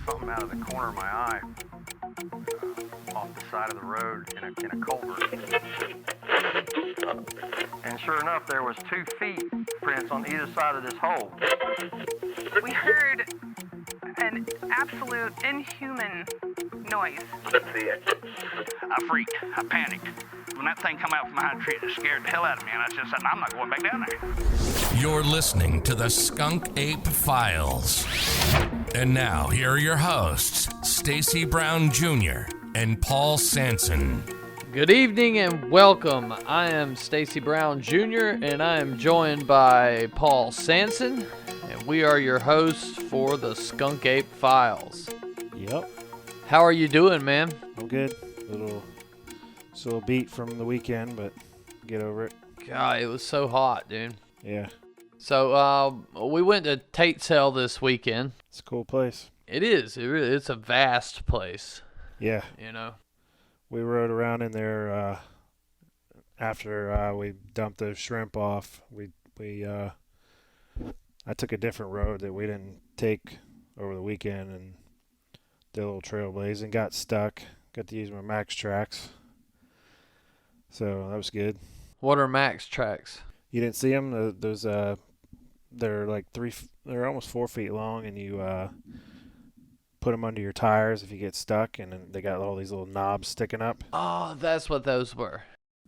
something out of the corner of my eye, off the side of the road in a culvert. And sure enough, there was 2 feet prints on either side of this hole. We heard an absolute inhuman noise. I freaked. I panicked. When that thing come out from behind a tree, it scared the hell out of me, and I just said, I'm not going back down there. You're listening to the Skunk Ape Files. And now, here are your hosts, Stacy Brown Jr. and Paul Sanson. Good evening and welcome. I am Stacy Brown Jr. and I am joined by Paul Sanson, and we are your hosts for the Skunk Ape Files. Yep. How are you doing, man? I'm good. Little beat from the weekend, but get over it. God, it was so hot, dude. Yeah. So, we went to Tate Sale this weekend. It's a cool place. It is. It's a vast place. Yeah. You know. We rode around in there after we dumped the shrimp off. I took a different road that we didn't take over the weekend and did a little trailblazing. Got stuck. Got to use my Max tracks. So that was good. What are Max tracks? You didn't see them? They're like they're almost 4 feet long, and you put them under your tires if you get stuck, and then they got all these little knobs sticking up. Oh, that's what those were.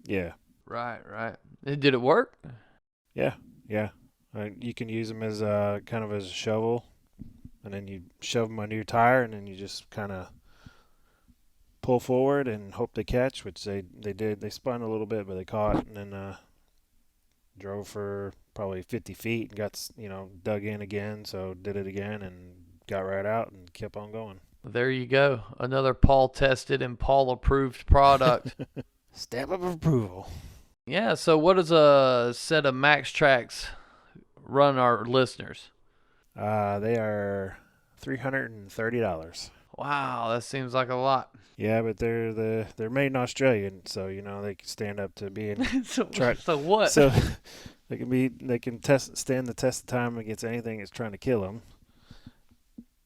Yeah. Right. Did it work? Yeah. You can use them as kind of as a shovel, and then you shove them under your tire, and then you just kind of pull forward and hope they catch, which they did. They spun a little bit, but they caught, and then drove for probably 50 feet and got, dug in again, so did it again and got right out and kept on going. There you go. Another Paul tested and Paul approved product. Stamp of approval. Yeah, so what does a set of Max tracks run our listeners? They are $330. Wow, that seems like a lot. Yeah, but they're made in Australia, so they can stand up to being so what? So they can stand the test of time against anything that's trying to kill them.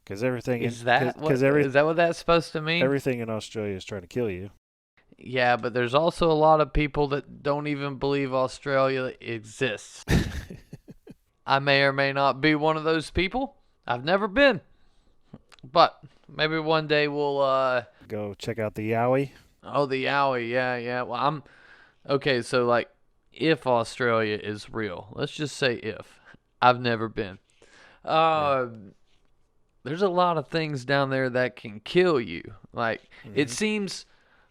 Because everything is that what that's supposed to mean? Everything in Australia is trying to kill you. Yeah, but there's also a lot of people that don't even believe Australia exists. I may or may not be one of those people. I've never been, but maybe one day we'll go check out the Yowie. Oh, the Yowie, yeah. Well, okay. So, like, if Australia is real, let's just say if. I've never been. There's a lot of things down there that can kill you. Like, It seems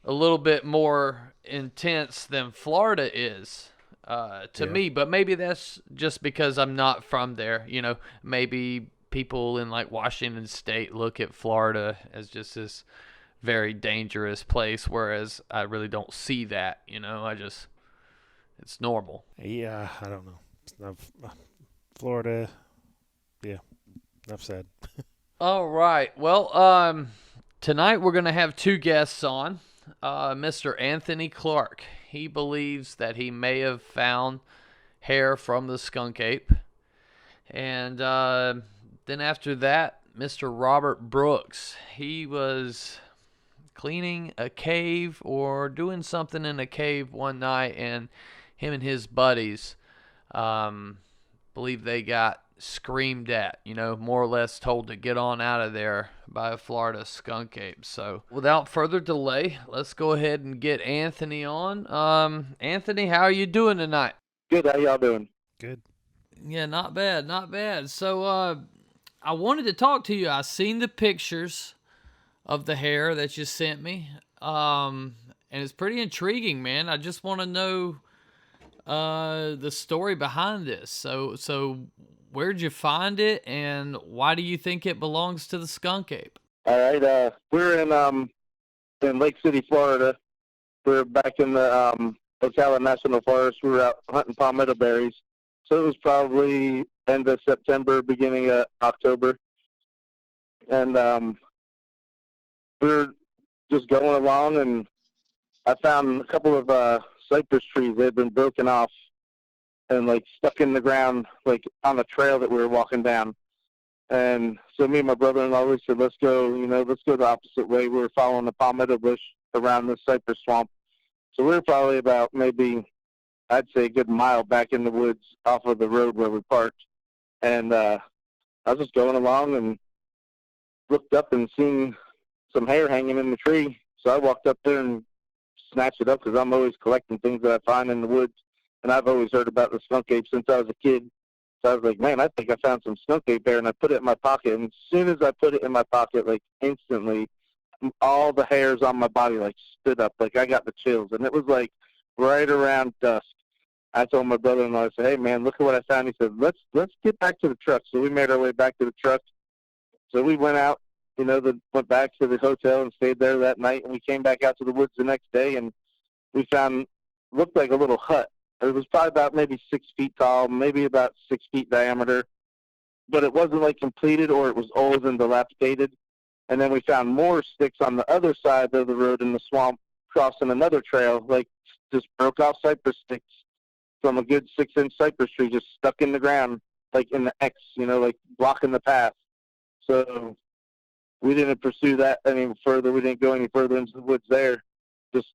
a little bit more intense than Florida is to me, but maybe that's just because I'm not from there. Maybe people in like Washington State look at Florida as just this very dangerous place, whereas I really don't see that. It's normal. Yeah, I don't know. It's not, Florida, yeah, enough said. All right. Well, tonight we're going to have 2 guests on. Mr. Anthony Clark. He believes that he may have found hair from the skunk ape. And then after that, Mr. Robert Brooks. He was cleaning a cave or doing something in a cave one night, and him and his buddies believe they got screamed at, more or less told to get on out of there by a Florida skunk ape. So without further delay, let's go ahead and get Anthony on. Anthony, how are you doing tonight? Good. How y'all doing? Good. Yeah, not bad. So I wanted to talk to you. I seen the pictures of the hair that you sent me, and it's pretty intriguing, man. I just want to know the story behind this. So where'd you find it, and why do you think it belongs to the skunk ape? All right. We're in Lake City, Florida. We're back in the Ocala National Forest. We were out hunting palmetto berries. So it was probably end of September, beginning of October. And we were just going along, and I found a couple of cypress trees that had been broken off and, like, stuck in the ground, like, on the trail that we were walking down. And so me and my brother-in-law, we said, let's go the opposite way. We were following the palmetto bush around the cypress swamp. So we were probably about maybe, I'd say a good mile back in the woods off of the road where we parked. And I was just going along and looked up and seen some hair hanging in the tree. So I walked up there and snatched it up because I'm always collecting things that I find in the woods. And I've always heard about the skunk ape since I was a kid. So I was like, man, I think I found some skunk ape hair. And I put it in my pocket. And as soon as I put it in my pocket, like instantly, all the hairs on my body like stood up. Like I got the chills. And it was like right around dusk. I told my brother-in-law, I said, hey, man, look at what I found. He said, let's get back to the truck. So we made our way back to the truck. So we went out, went back to the hotel and stayed there that night. And we came back out to the woods the next day, and we found, looked like a little hut. It was probably about maybe 6 feet tall, maybe about 6 feet diameter. But it wasn't like completed, or it was old and dilapidated. And then we found more sticks on the other side of the road in the swamp, crossing another trail, like just broke off cypress sticks from a good 6-inch cypress tree just stuck in the ground, like in the X, like blocking the path. So we didn't pursue that any further. We didn't go any further into the woods there. Just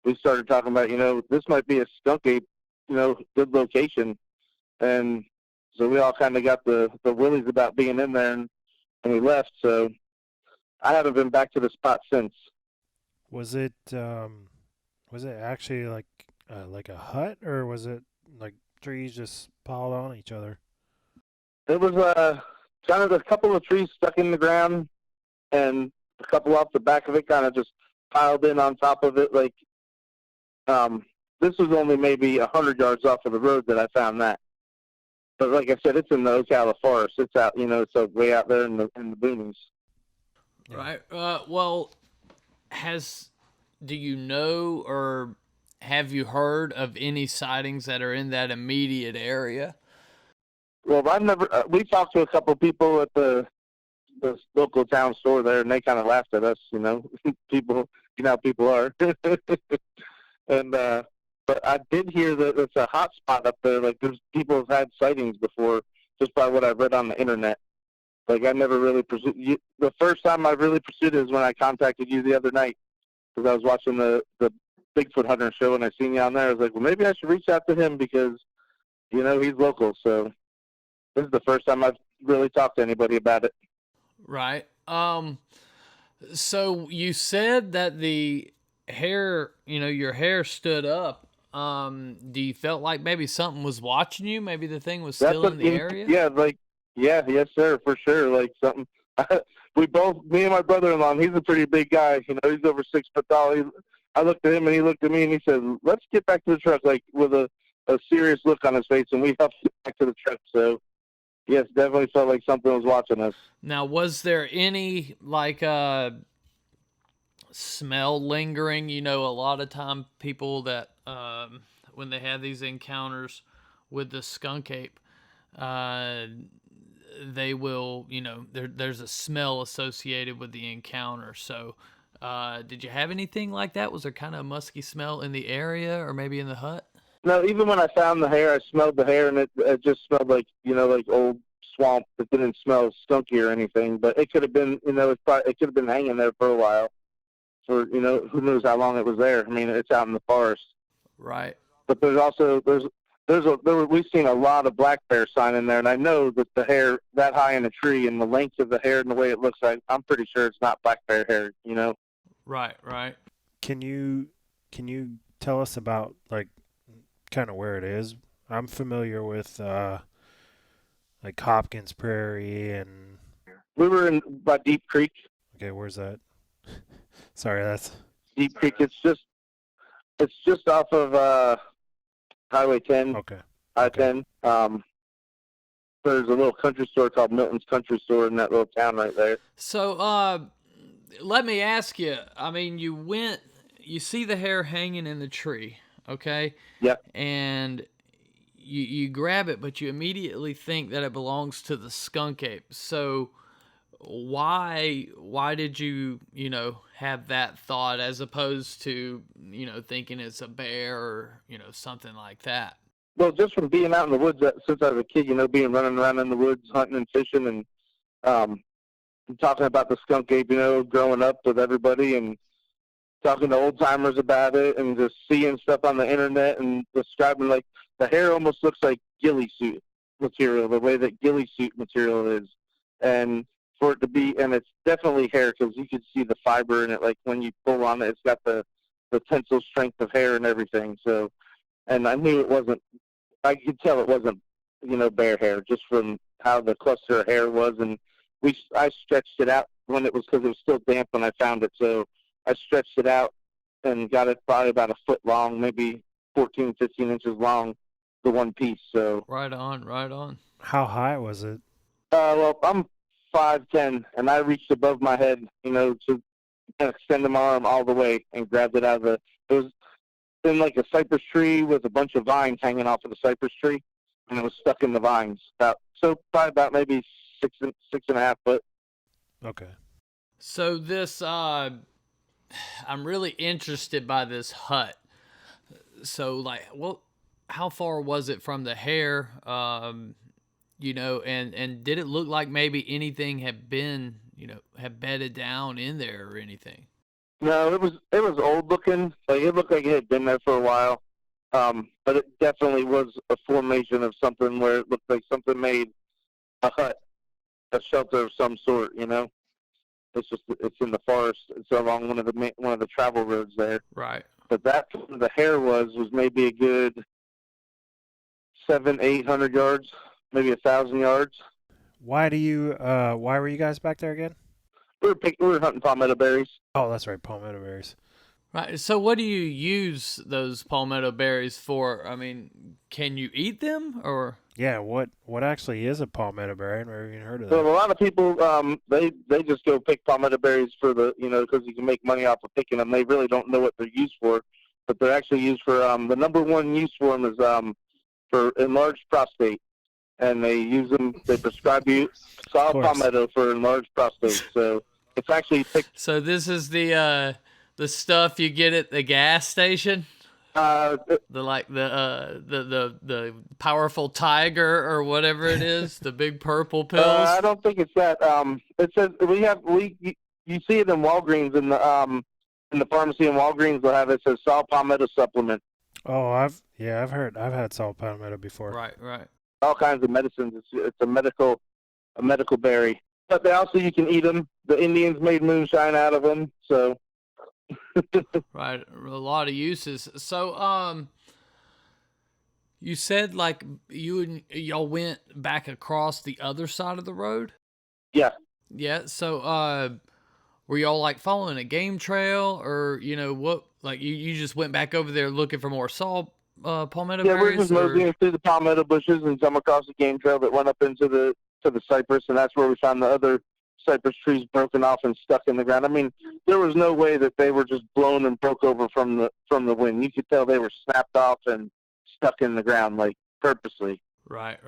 we started talking about, this might be a skunk ape, good location. And so we all kind of got the willies about being in there, and we left. So I haven't been back to the spot since. Was it actually like a hut, or was it like trees just piled on each other? It was kind of a couple of trees stuck in the ground, and a couple off the back of it kind of just piled in on top of it. Like this was only maybe 100 yards off of the road that I found that. But like I said, it's in the Ocala forest. It's out, it's way out there in the boonies. Right. Well, do you know or have you heard of any sightings that are in that immediate area? Well, I've never. We talked to a couple of people at the local town store there, and they kind of laughed at us. People, how people are. And but I did hear that it's a hot spot up there. Like there's people have had sightings before, just by what I've read on the internet. Like I never really pursued. The first time I really pursued it is when I contacted you the other night, because I was watching the Bigfoot Hunter show, and I seen you on there. I was like, well, maybe I should reach out to him because, he's local. So this is the first time I've really talked to anybody about it. Right. So you said that the hair, your hair stood up. Do you felt like maybe something was watching you? Maybe the thing was still in the area? Yeah, yes, sir, for sure. Like something. Me and my brother-in-law, he's a pretty big guy. He's over 6 foot tall. I looked at him and he looked at me and he said, let's get back to the truck, like with a serious look on his face. And we helped get back to the truck. So, yes, definitely felt like something was watching us. Now, was there any, smell lingering? A lot of time people that, when they have these encounters with the skunk ape, they will, there's a smell associated with the encounter. So, did you have anything like that? Was there kind of a musky smell in the area or maybe in the hut? No, even when I found the hair, I smelled the hair, and it just smelled like, like old swamp. It didn't smell skunky or anything, but it could have been, it could have been hanging there for a while. For, who knows how long it was there. I mean, it's out in the forest. Right. But there's also, we've seen a lot of black bear sign in there, and I know that the hair that high in a tree and the length of the hair and the way it looks like, I'm pretty sure it's not black bear hair, Right. Can you tell us about kind of where it is? I'm familiar with Hopkins Prairie, and we were by Deep Creek. Okay, where's that? Sorry, that's Deep Creek. It's just off of Highway 10. Okay. I-10. There's a little country store called Milton's Country Store in that little town right there. So, let me ask you. I mean, you see the hair hanging in the tree, okay? Yep. And you grab it, but you immediately think that it belongs to the skunk ape. So, why did you have that thought as opposed to thinking it's a bear or something like that? Well, just from being out in the woods since I was a kid, being running around in the woods hunting and fishing, and talking about the skunk ape, growing up with everybody and talking to old timers about it and just seeing stuff on the internet and describing like the hair almost looks like ghillie suit material, the way that ghillie suit material is. And for it to be, and it's definitely hair because you can see the fiber in it. Like when you pull on it, it's got the tensile strength of hair and everything. So, and I knew it wasn't, I could tell it wasn't, bear hair just from how the cluster of hair was. And I stretched it out when because it was still damp when I found it. So I stretched it out and got it probably about a foot long, maybe 14, 15 inches long, the one piece. So Right on. How high was it? well, I'm 5'10", and I reached above my head, to extend my arm all the way and grabbed it out of it was in like a cypress tree with a bunch of vines hanging off of the cypress tree, and it was stuck in the vines. Probably about maybe 6.5 foot. Okay. So this, I'm really interested by this hut. So how far was it from the hair? And did it look like maybe anything had been, had bedded down in there or anything? No, it was old looking. Like it looked like it had been there for a while. But it definitely was a formation of something where it looked like something made a hut, a shelter of some sort. It's in the forest. It's along one of the travel roads there. Right. But the hair was maybe a good 700-800 yards, maybe 1,000 yards. Why were you guys back there again? We were hunting palmetto berries. Oh, that's right, palmetto berries. Right. So what do you use those palmetto berries for? I mean, can you eat them or? Yeah, what actually is a palmetto berry? I've never even heard of So that. a lot of people, they just go pick palmetto berries for because you can make money off of picking them. They really don't know what they're used for, but they're actually used for, the number one use for them is for enlarged prostate. And they prescribe you saw palmetto for enlarged prostate. So it's actually picked. So this is the stuff you get at the gas station? The powerful tiger or whatever it is, the big purple pills. I don't think it's that. It says you see it in Walgreens in the pharmacy in Walgreens. They'll have it says saw palmetto supplement. Oh, I've had saw palmetto before. Right. All kinds of medicines. It's a medical berry. But you can eat them. The Indians made moonshine out of them. So. Right, a lot of uses. So, you said like y'all went back across the other side of the road? Yeah. Yeah. So, were y'all like following a game trail, or what? Like you just went back over there looking for more saw palmetto berries? Yeah, we're just moseying through the palmetto bushes and come across a game trail that went up into the cypress, and that's where we found the other cypress trees broken off and stuck in the ground. I mean, there was no way that they were just blown and broke over from the wind. You could tell they were snapped off and stuck in the ground, like purposely. Right.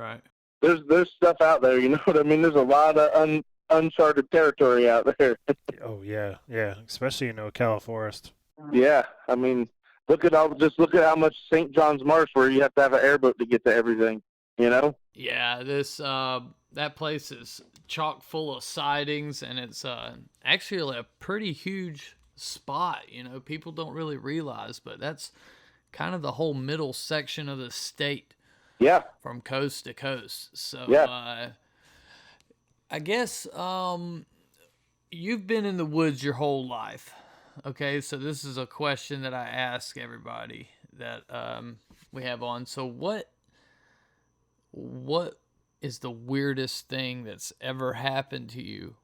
There's stuff out there, you know what I mean? There's a lot of uncharted territory out there. Oh yeah, especially in Ocala forest. Yeah, I mean, look at how much St. John's Marsh where you have to have an airboat to get to everything. Yeah, this that place is chock full of sightings, and it's actually a pretty huge spot. People don't really realize, but that's kind of the whole middle section of the state. Yeah. From coast to coast. So yeah. I guess you've been in the woods your whole life. Okay, so this is a question that I ask everybody that we have on. So what is the weirdest thing that's ever happened to you?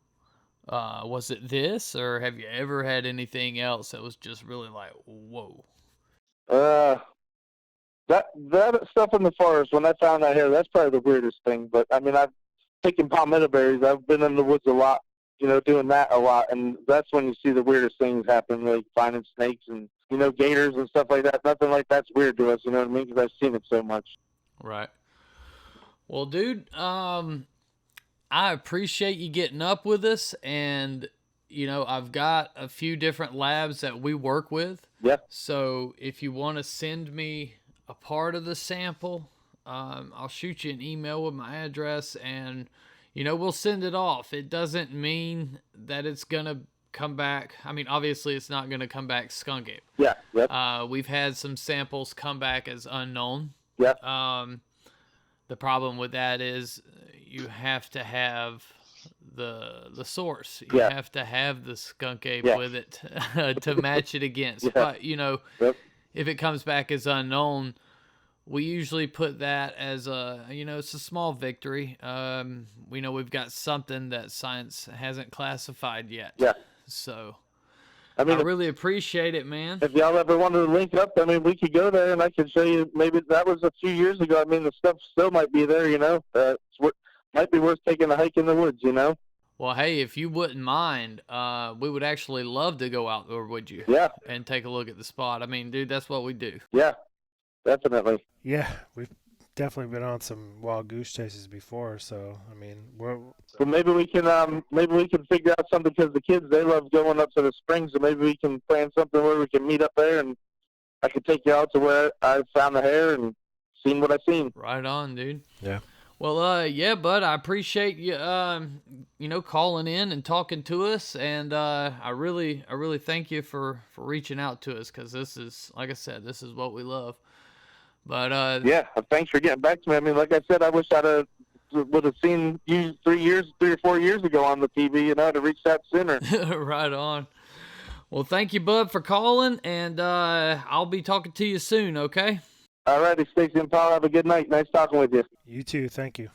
Was it this, or have you ever had anything else that was just really like, whoa? That stuff in the forest, when I found that hair, that's probably the weirdest thing. But I mean, I've taken palmetto berries. I've been in the woods a lot, doing that a lot. And that's when you see the weirdest things happen, like finding snakes and, gators and stuff like that. Nothing like that's weird to us, you know what I mean? Because I've seen it so much. Right. Well, dude, I appreciate you getting up with us, and I've got a few different labs that we work with. Yeah. So if you want to send me a part of the sample, I'll shoot you an email with my address, and we'll send it off. It doesn't mean that it's going to come back. I mean, obviously it's not going to come back skunk ape. Yeah. Yep. We've had some samples come back as unknown. Yep. The problem with that is you have to have the source. You have to have the skunk ape with it to match it against. But, if it comes back as unknown, we usually put that as it's a small victory. We know we've got something that science hasn't classified yet. Yeah. So, I really appreciate it, man. If y'all ever wanted to link up, we could go there and I could show you. Maybe that was a few years ago. The stuff still might be there, might be worth taking a hike in the woods, Well, hey, if you wouldn't mind, we would actually love to go out there, would you? Yeah. And take a look at the spot. I mean, dude, that's what we do. Yeah, definitely. Yeah, we've definitely been on some wild goose chases before, so Well, maybe we can figure out something, because the kids, they love going up to the springs, so maybe we can plan something where we can meet up there, and I can take you out to where I found the hair and seen what I seen. Right on, dude. Yeah. Well, yeah, bud, I appreciate you, calling in and talking to us, and I really thank you for reaching out to us, because this is, like I said, this is what we love. But yeah, thanks for getting back to me. Like I said, I wish would have seen you 3 or 4 years ago on the TV, to reach that sooner. Right on. Well, thank you, bud, for calling, and I'll be talking to you soon, okay? All righty, Stacy and Paul, have a good night. Nice talking with you. You too. Thank you.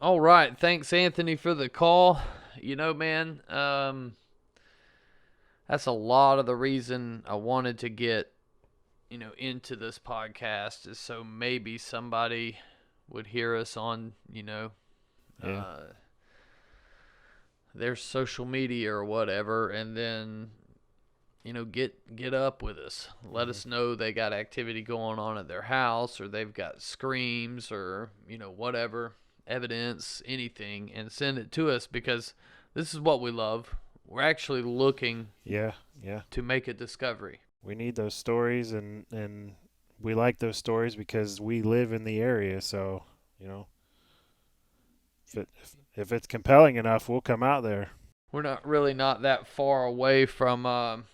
All right. Thanks, Anthony, for the call. Man, that's a lot of the reason I wanted to get, into this podcast, is so maybe somebody would hear us on, their social media or whatever, and then, get up with us. Let us know they got activity going on at their house, or they've got screams, or, whatever, evidence, anything, and send it to us, because this is what we love. We're actually looking to make a discovery. We need those stories, and we like those stories because we live in the area, so, if it's compelling enough, we'll come out there. We're not that far away from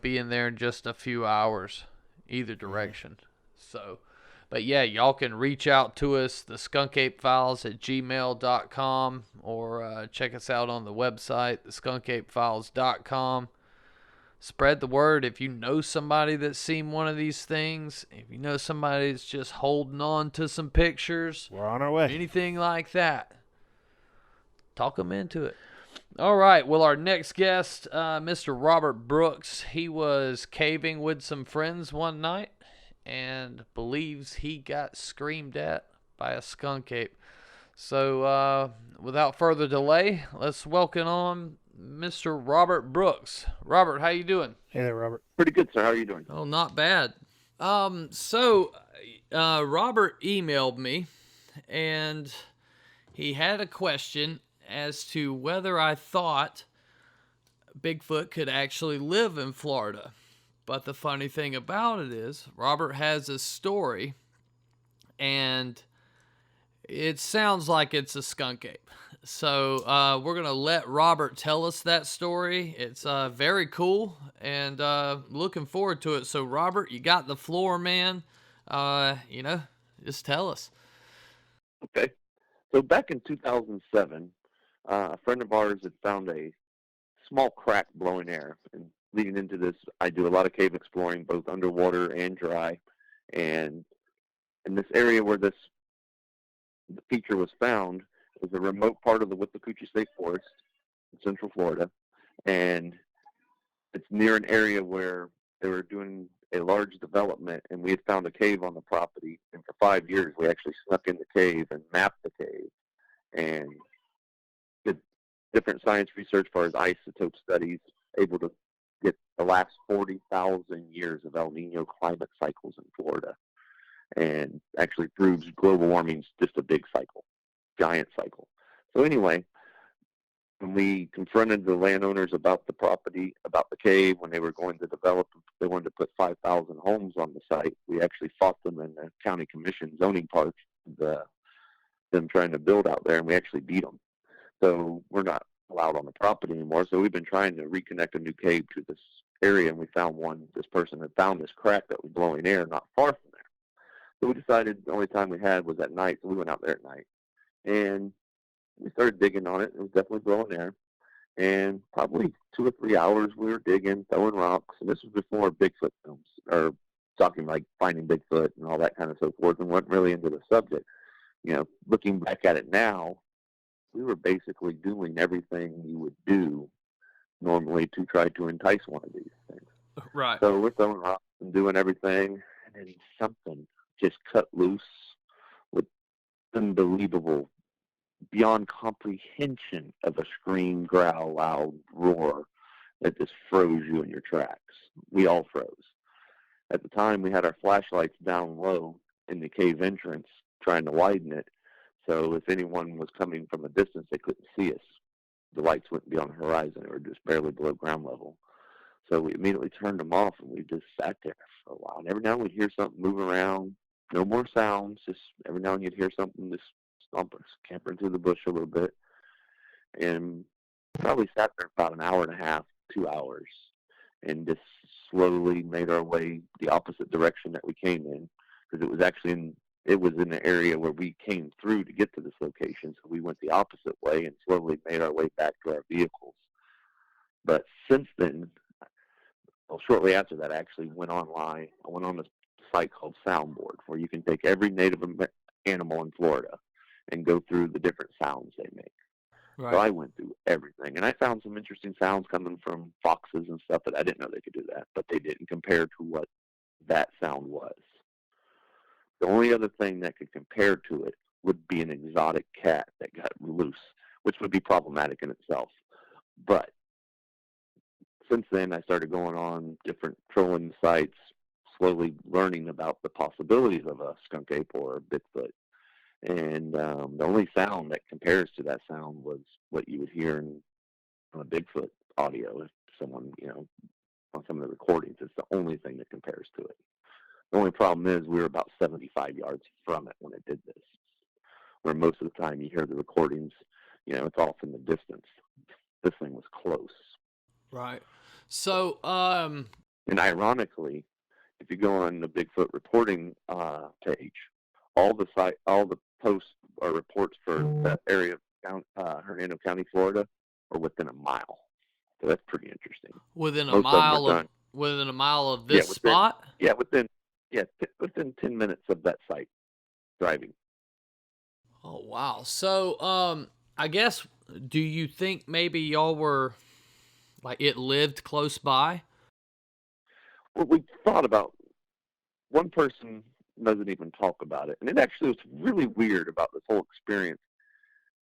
being there in just a few hours either direction. So, but yeah, y'all can reach out to us, the skunkapefiles@gmail.com, or check us out on the website, theskunkapefiles.com. Spread the word. If you know somebody that's seen one of these things, if you know somebody that's just holding on to some pictures, we're on our way. Anything like that, talk them into it. All right. Well, our next guest, Mr. Robert Brooks, he was caving with some friends one night and believes he got screamed at by a skunk ape. So, without further delay, let's welcome on Mr. Robert Brooks. Robert, how you doing? Hey there, Robert. Pretty good, sir. How are you doing? Oh, not bad. So, Robert emailed me, and he had a question as to whether I thought Bigfoot could actually live in Florida. But the funny thing about it is, Robert has a story, and it sounds like it's a skunk ape. So we're going to let Robert tell us that story. It's very cool, and looking forward to it. So, Robert, you got the floor, man. Just tell us. Okay. So back in 2007, a friend of ours had found a small crack blowing air. And leading into this, I do a lot of cave exploring, both underwater and dry. And in this area where the feature was found was a remote part of the Withlacoochee State Forest in Central Florida. And it's near an area where they were doing a large development, and we had found a cave on the property. And for 5 years, we actually snuck in the cave and mapped the cave and did different science research as far as isotope studies, able to get the last 40,000 years of El Nino climate cycles in Florida, and actually proves global warming's just a big cycle, giant cycle. So anyway, when we confronted the landowners about the property, about the cave, when they were going to develop, they wanted to put 5,000 homes on the site. We actually fought them in the county commission zoning part, the them trying to build out there, and we actually beat them. So we're not allowed on the property anymore. So we've been trying to reconnect a new cave to this area, and we found one. This person had found this crack that was blowing air not far from there. So we decided the only time we had was at night, so we went out there at night. And we started digging on it. It was definitely blowing air. And probably 2 or 3 hours we were digging, throwing rocks. And this was before Bigfoot films, or talking like finding Bigfoot and all that kind of so forth, and wasn't really into the subject. You know, looking back at it now, we were basically doing everything you would do normally to try to entice one of these things. Right. So we're throwing rocks and doing everything, and then something just cut loose with unbelievable, beyond comprehension of a scream, growl, loud roar that just froze you in your tracks. We all froze. At the time, we had our flashlights down low in the cave entrance, trying to widen it. So if anyone was coming from a distance, they couldn't see us. The lights wouldn't be on the horizon. They were just barely below ground level. So we immediately turned them off, and we just sat there for a while. And every now and then we'd hear something move around. No more sounds. Just every now and then you'd hear something just scampering through the bush a little bit. And probably sat there about an hour and a half, 2 hours, and just slowly made our way the opposite direction that we came in, because it was actually in the area where we came through to get to this location. So we went the opposite way and slowly made our way back to our vehicles. But since then, well, shortly after that, I actually went online. I went on a site called Soundboard, where you can take every native animal in Florida and go through the different sounds they make. Right. So I went through everything, and I found some interesting sounds coming from foxes and stuff, but I didn't know they could do that. But they didn't compare to what that sound was. The only other thing that could compare to it would be an exotic cat that got loose, which would be problematic in itself. But since then, I started going on different trolling sites, slowly learning about the possibilities of a skunk ape or a Bigfoot. And the only sound that compares to that sound was what you would hear in a Bigfoot audio. If someone, on some of the recordings, it's the only thing that compares to it. The only problem is we were about 75 yards from it when it did this, where most of the time you hear the recordings, it's off in the distance. This thing was close. Right. So, and ironically, if you go on the Bigfoot reporting page, all the posts or reports for that area of Hernando County, Florida, are within a mile. So that's pretty interesting. Within a mile of this spot? Yeah, within 10 minutes of that site, driving. Oh, wow. So, I guess, do you think maybe y'all were, it lived close by? Well, we thought about, one person doesn't even talk about it. And it actually was really weird about this whole experience.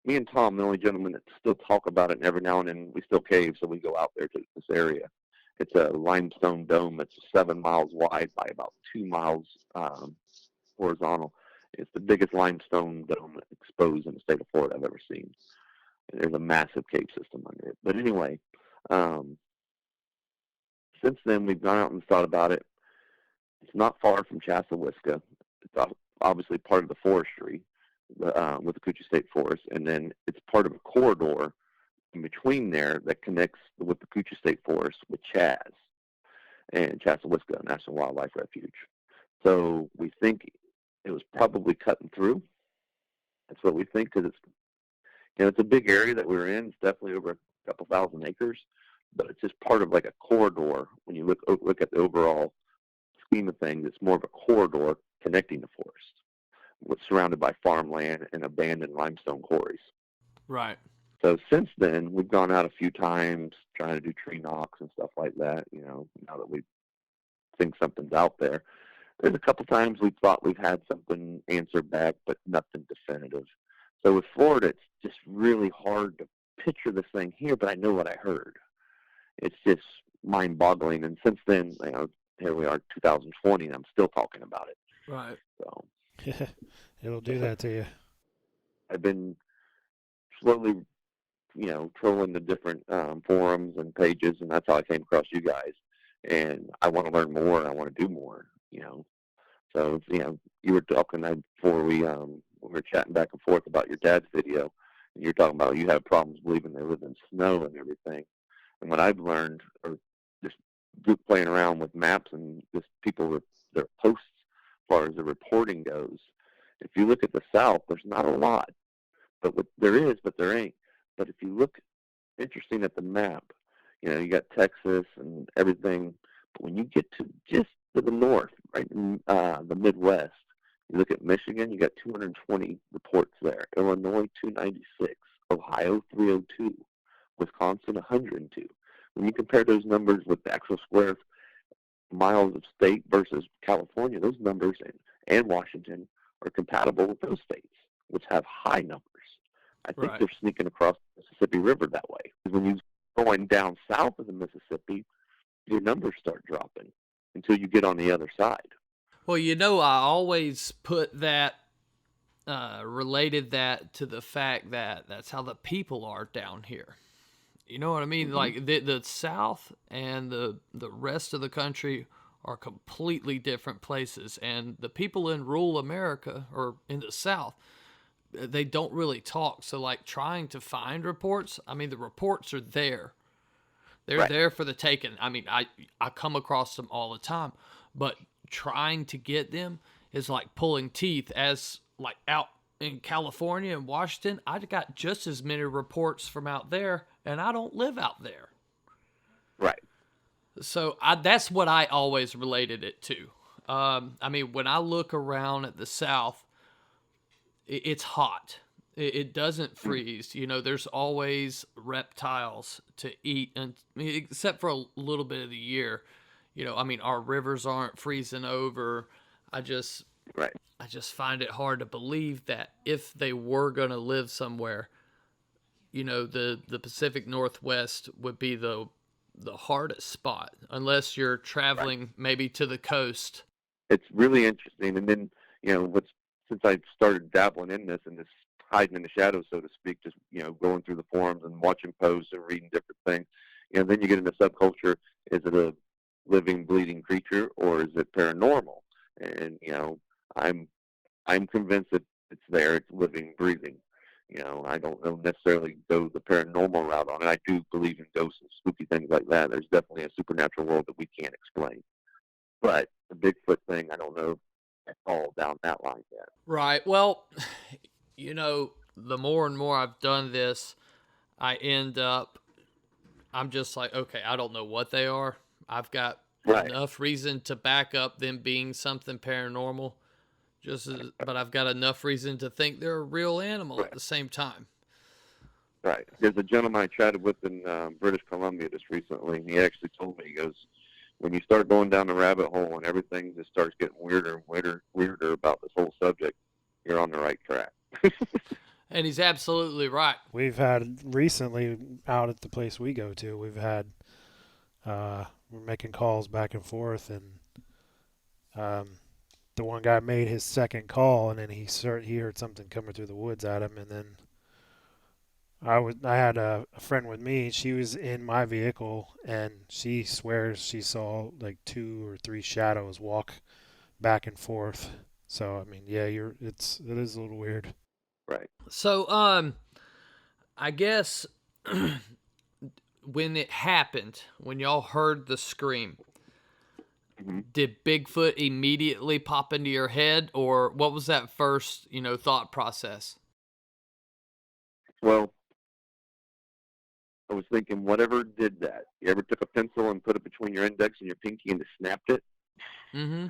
Me and Tom, the only gentlemen that still talk about it, and every now and then we still cave, so we go out there to this area. It's a limestone dome that's 7 miles wide by about 2 miles horizontal. It's the biggest limestone dome exposed in the state of Florida I've ever seen. And there's a massive cave system under it. But anyway, since then we've gone out and thought about it. It's not far from Chassahowiska. It's obviously part of the forestry with the Coochie State Forest, and then it's part of a corridor in between there that connects with the Coochie State Forest with Chas and Chassahowiska National Wildlife Refuge. So we think it was probably cutting through. That's what we think, because it's a big area that we're in. It's definitely over a couple thousand acres, but it's just part of like a corridor. When you look at the overall scheme of things, it's more of a corridor connecting the forest. It's surrounded by farmland and abandoned limestone quarries. Right. So since then, we've gone out a few times trying to do tree knocks and stuff like that, now that we think something's out there. There's a couple times we thought we've had something answer back, but nothing definitive. So with Florida, it's just really hard to picture this thing here, but I know what I heard. It's just mind-boggling. And since then, here we are, 2020, and I'm still talking about it. Right. So it'll do that to you. I've been slowly, trolling the different forums and pages, and that's how I came across you guys. And I want to learn more, and I want to do more, So, you were talking before we when we were chatting back and forth about your dad's video, and you're talking about you have problems believing they live in snow and everything. And what I've learned, or just playing around with maps and just people with their posts as far as the reporting goes, if you look at the South, there's not a lot. But there is, but there ain't. But if you look interesting at the map, you got Texas and everything. But when you get to just to the north, right in the Midwest, you look at Michigan, you got 220 reports there. Illinois, 296. Ohio, 302. Wisconsin, 102. When you compare those numbers with the actual square miles of state versus California, those numbers and Washington are compatible with those states, which have high numbers. I think they're sneaking across the Mississippi River that way. When you're going down south of the Mississippi, your numbers start dropping until you get on the other side. Well, I always put that, related that to the fact that that's how the people are down here. You know what I mean? Mm-hmm. Like the South and the rest of the country are completely different places. And the people in rural America or in the South, they don't really talk. So like trying to find reports, I mean, the reports are there. They're there for the taking. I mean, I come across them all the time, but trying to get them is like pulling teeth. As like out in California and Washington, I got just as many reports from out there, and I don't live out there. Right. So that's what I always related it to. I mean, when I look around at the South, it's hot. It doesn't freeze. There's always reptiles to eat, and except for a little bit of the year. I mean, our rivers aren't freezing over. I just find it hard to believe that if they were going to live somewhere, the Pacific Northwest would be the hardest spot, unless you're traveling maybe to the coast. It's really interesting. And then, since I started dabbling in this and this hiding in the shadows, so to speak, just, going through the forums and watching posts and reading different things, then you get into subculture. Is it a living, bleeding creature, or is it paranormal? And, I'm convinced that it's there. It's living, breathing. I don't necessarily go the paranormal route on it. I do believe in ghosts and spooky things like that. There's definitely a supernatural world that we can't explain. But the Bigfoot thing, I don't know if I fall down that line yet. Right. Well, the more and more I've done this, I end up, I'm just like, okay, I don't know what they are. I've got enough reason to back up them being something paranormal. But I've got enough reason to think they're a real animal at the same time. Right. There's a gentleman I chatted with in British Columbia just recently, and he actually told me, he goes, when you start going down the rabbit hole and everything just starts getting weirder and weirder about this whole subject, you're on the right track. And he's absolutely right. We've had recently out at the place we go to, we've had, we're making calls back and forth, and the one guy made his second call, and then he heard something coming through the woods at him, and then I had a friend with me. She was in my vehicle, and she swears she saw like 2 or 3 shadows walk back and forth. So I mean, yeah, it is a little weird. Right. So I guess when it happened, when y'all heard the scream, did Bigfoot immediately pop into your head, or what was that first, thought process? Well, I was thinking, whatever did that. You ever took a pencil and put it between your index and your pinky and just snapped it? Mm-hmm.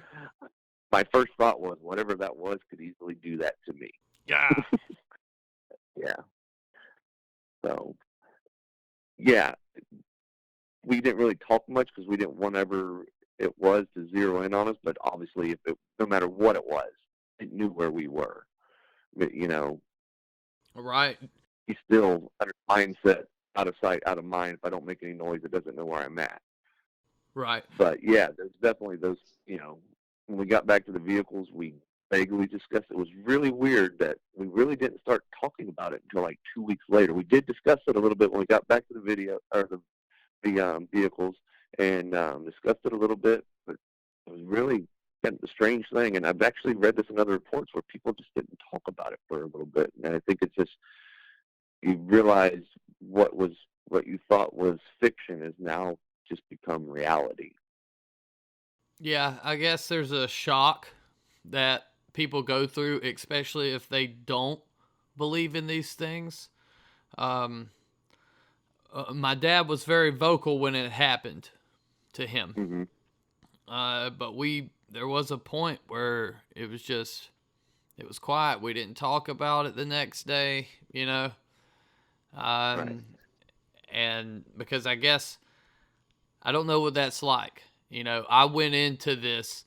My first thought was, whatever that was could easily do that to me. Yeah. Yeah. So, yeah. We didn't really talk much because we didn't want ever it was to zero in on us, but obviously no matter what it was, it knew where we were. But, right. He's still under mindset, out of sight, out of mind. If I don't make any noise, it doesn't know where I'm at. Right. But yeah, there's definitely those, when we got back to the vehicles, we vaguely discussed it. It was really weird that we really didn't start talking about it until like 2 weeks later. We did discuss it a little bit when we got back to the video, or the vehicles, and discussed it a little bit, but it was really And the strange thing, and I've actually read this in other reports where people just didn't talk about it for a little bit. And I think it's just, you realize what you thought was fiction has now just become reality. Yeah, I guess there's a shock that people go through, especially if they don't believe in these things. My dad was very vocal when it happened to him. Mm-hmm. But there was a point where it was quiet. We didn't talk about it the next day, you know. Right. And because I guess, I don't know what that's like. You know, I went into this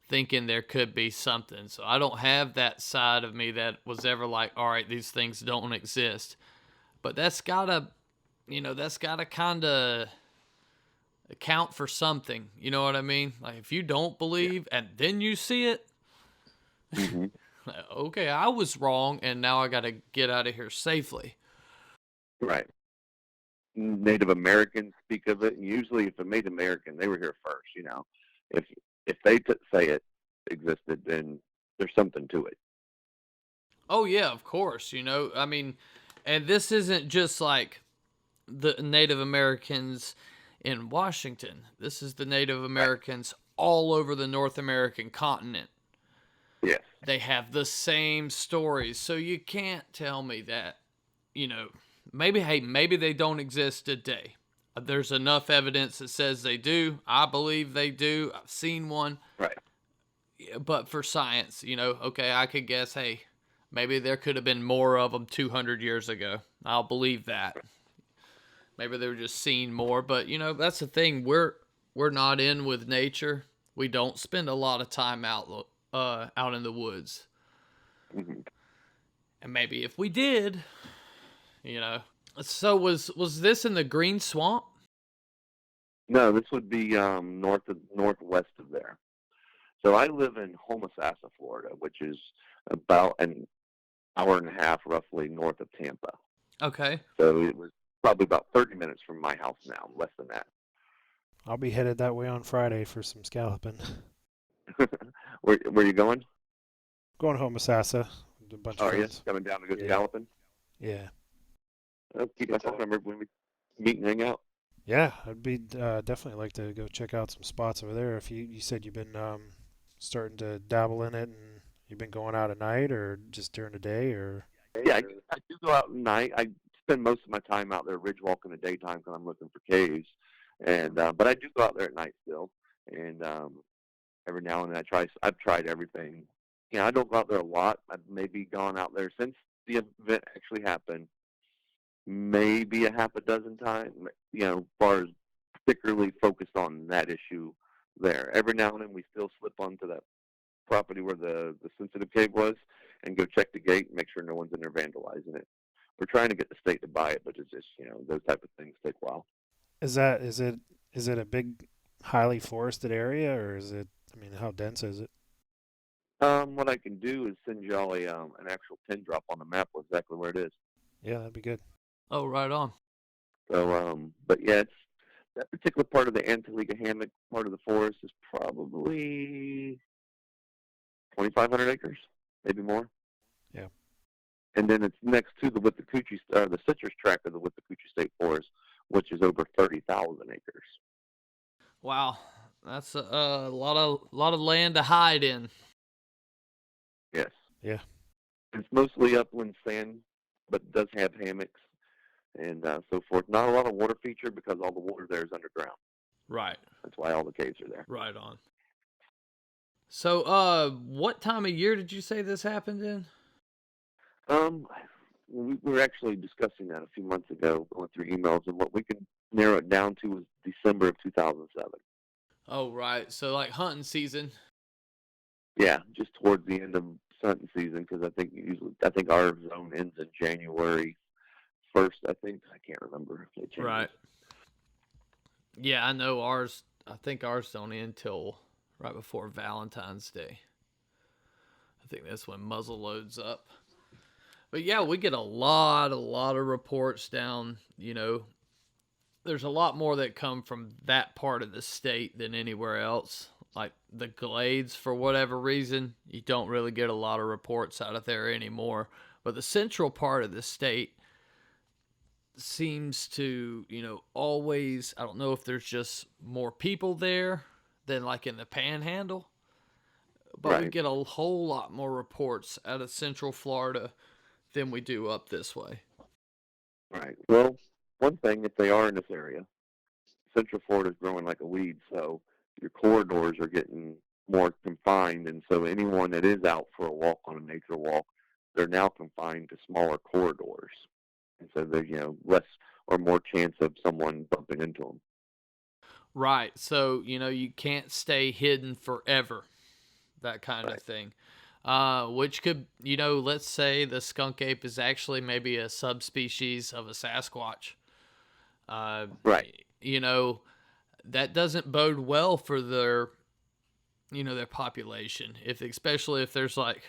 thinking there could be something. So I don't have that side of me that was ever like, all right, these things don't exist. But that's gotta kind of account for something. You know what I mean? Like, if you don't believe and then you see it, Mm-hmm. okay, I was wrong, and now I got to get out of here safely. Right. Native Americans speak of it, and usually if a Native American, they were here first, you know. If they say it existed, then there's something to it. Oh, yeah, of course, you know. I mean, and this isn't just like the Native Americans in Washington. This is the Native Americans all over the North American continent. Yes. They have the same stories. So you can't tell me that, you know, maybe they don't exist today. There's enough evidence that says they do. I believe they do. I've seen one. Right. But for science, you know, okay, I could guess, hey, maybe there could have been more of them 200 years ago. I'll believe that. Maybe they were just seen more. But, you know, that's the thing. We're not in with nature. We don't spend a lot of time out in the woods. Mm-hmm. And maybe if we did, you know. So was this in the Green Swamp? No, this would be northwest of there. So I live in Homosassa, Florida, which is about an hour and a half roughly north of Tampa. Okay. So it was probably about 30 minutes from my house now, less than that. I'll be headed that way on Friday for some scalloping. Where are you going? Going home to Sassa. A bunch of Oh, yes, friends. coming down to go Yeah. scalloping? Yeah. I'll keep my phone number when we meet and hang out. Yeah, I'd be definitely like to go check out some spots over there. If you said you've been starting to dabble in it, and you've been going out at night or just during the day, or Yeah, I do go out at night. I spend most of my time out there ridge walking in the daytime because I'm looking for caves, and but I do go out there at night still, and every now and then I've tried everything. You know, I don't go out there a lot. I've maybe gone out there since the event actually happened, maybe a half a dozen times. You know, as far as particularly focused on that issue there. Every now and then we still slip onto that property where the sensitive cave was and go check the gate and make sure no one's in there vandalizing it. We're trying to get the state to buy it, but it's just, you know, those type of things take a while. is it a big, highly forested area, or is it? I mean, how dense is it? What I can do is send y'all an actual pin drop on the map with exactly where it is. Yeah, that'd be good. Oh, right on. So, but yeah, it's that particular part of the Antigua hammock part of the forest is probably 2,500 acres, maybe more. Yeah. And then it's next to the the citrus tract of the Withlacoochee State Forest, which is over 30,000 acres. Wow, that's a lot of land to hide in. Yes. Yeah. It's mostly upland sand, but it does have hammocks and so forth. Not a lot of water feature because all the water there is underground. Right. That's why all the caves are there. Right on. So, what time of year did you say this happened in? We were actually discussing that a few months ago, going through emails, and what we could narrow it down to was December of 2007. Oh, right. So, like hunting season. Yeah, just towards the end of hunting season, because I think our zone ends in January 1st. I can't remember if they changed. Right. Yeah, I know ours. I think ours don't end till right before Valentine's Day. I think that's when muzzle loads up. But yeah, we get a lot of reports down, you know. There's a lot more that come from that part of the state than anywhere else. like the glades, for whatever reason, you don't really get a lot of reports out of there anymore. But the central part of the state seems to, always, I don't know if there's just more people there than like in the Panhandle, but we Right. get a whole lot more reports out of Central Florida than we do up this way. Right. Well, one thing, if they are in this area, Central Florida is growing like a weed, so your corridors are getting more confined, and so anyone that is out for a walk on a nature walk, they're now confined to smaller corridors, and so there's less or more chance of someone bumping into them. Right. So, you can't stay hidden forever, that kind of thing. Which could, let's say the skunk ape is actually maybe a subspecies of a Sasquatch. Right. That doesn't bode well for their population. Especially if there's like,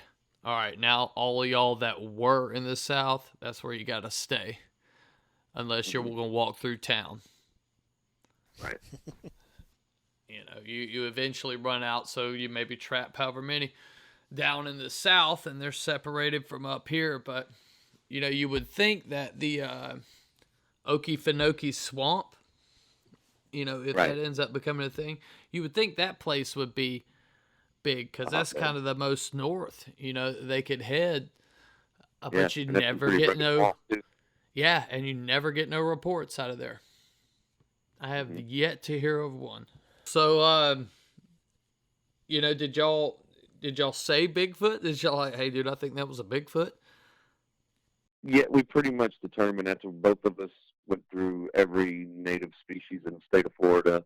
all right, now all of y'all that were in the South, that's where you got to stay. Unless you're going to walk through town. Right. You eventually run out, so you maybe trap however many down in the South, and they're separated from up here. But, you would think that the Okefenokee Swamp, if Right. that ends up becoming a thing, you would think that place would be big, because that's kind of the most north, they could head. But you and that's a never pretty get rugged no... walk, too. Yeah, and you never get no reports out of there. I have yet to hear of one. So, did y'all say Bigfoot? Did y'all like, hey, dude, I think that was a Bigfoot? Yeah, we pretty much determined after both of us went through every native species in the state of Florida